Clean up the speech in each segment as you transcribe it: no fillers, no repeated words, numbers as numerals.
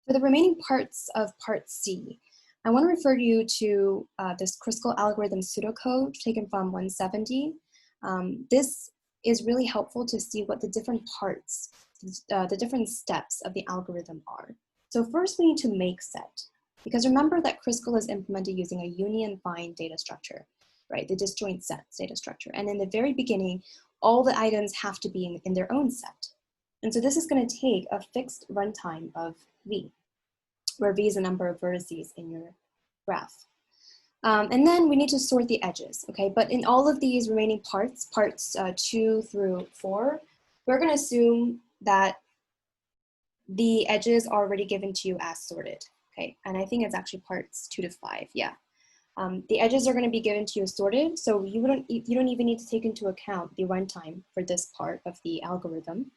For the remaining parts of part C, I want to refer you to this Kruskal algorithm pseudocode taken from 170. This is really helpful to see what the different parts, the different steps of the algorithm are. So first we need to make set, because remember that Kruskal is implemented using a union find data structure, right? The disjoint set data structure. And in the very beginning, all the items have to be in their own set. And so this is going to take a fixed runtime of V, where V is the number of vertices in your graph. And then we need to sort the edges, okay? But in all of these remaining parts, parts 2 through 4, we're going to assume that the edges are already given to you as sorted, okay? And I think it's actually parts 2 to 5, yeah. The edges are going to be given to you sorted, so you don't even need to take into account the runtime for this part of the algorithm.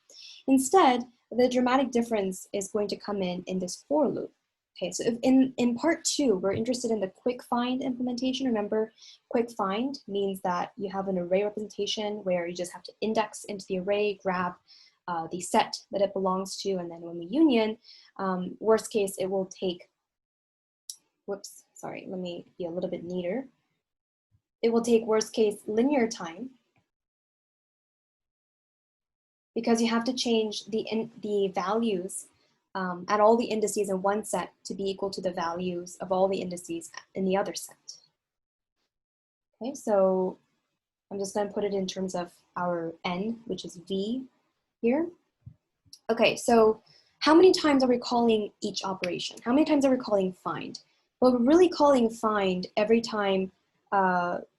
Instead, the dramatic difference is going to come in this for loop. Okay, so if in part 2, we're interested in the quick find implementation. Remember, quick find means that you have an array representation where you just have to index into the array, grab the set that it belongs to, and then when we union, worst case, it will take, whoops, sorry, let me be a little bit neater. It will take worst case linear time, because you have to change the values at all the indices in one set to be equal to the values of all the indices in the other set. Okay, so I'm just going to put it in terms of our n, which is v here. Okay, so how many times are we calling each operation? How many times are we calling find? Well, we're really calling find every time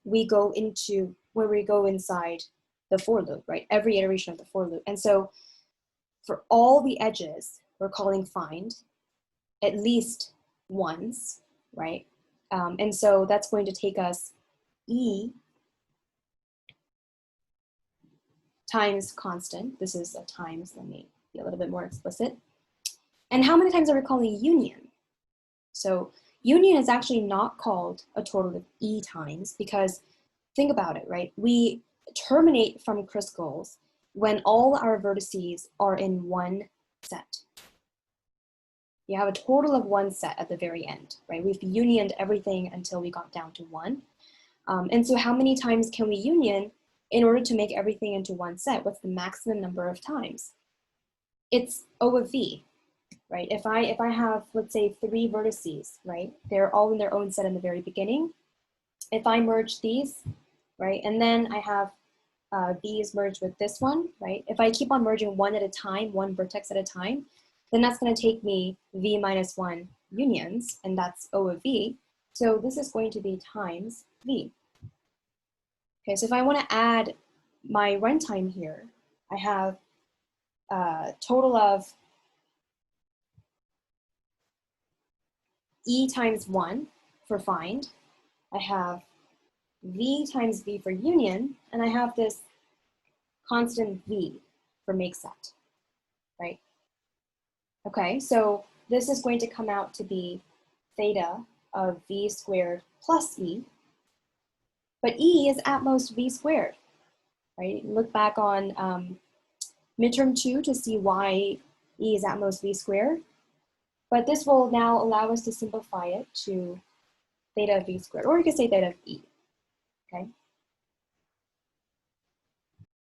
we go inside the for loop, right? Every iteration of the for loop. And so for all the edges, we're calling find at least once, right? And so that's going to take us E times constant. This is a times, let me be a little bit more explicit. And how many times are we calling union? So union is actually not called a total of E times, because think about it, right? We terminate from Kruskals when all our vertices are in one set. You have a total of one set at the very end, right? We've unioned everything until we got down to one. And so how many times can we union in order to make everything into one set? What's the maximum number of times? It's O of V, right? If I have, let's say, 3 vertices, right? They're all in their own set in the very beginning. If I merge these, right? And then I have these merged with this one, right? If I keep on merging one at a time, one vertex at a time, then that's going to take me V minus 1 unions, and that's O of V. So this is going to be times V. Okay, so if I want to add my runtime here, I have a total of E times 1 for find. I have V times V for union, and I have this constant V for make set, right? Okay, so this is going to come out to be theta of V squared plus E, but E is at most V squared, right? Look back on midterm 2 to see why E is at most V squared, but this will now allow us to simplify it to theta of V squared, or you could say theta of E, okay?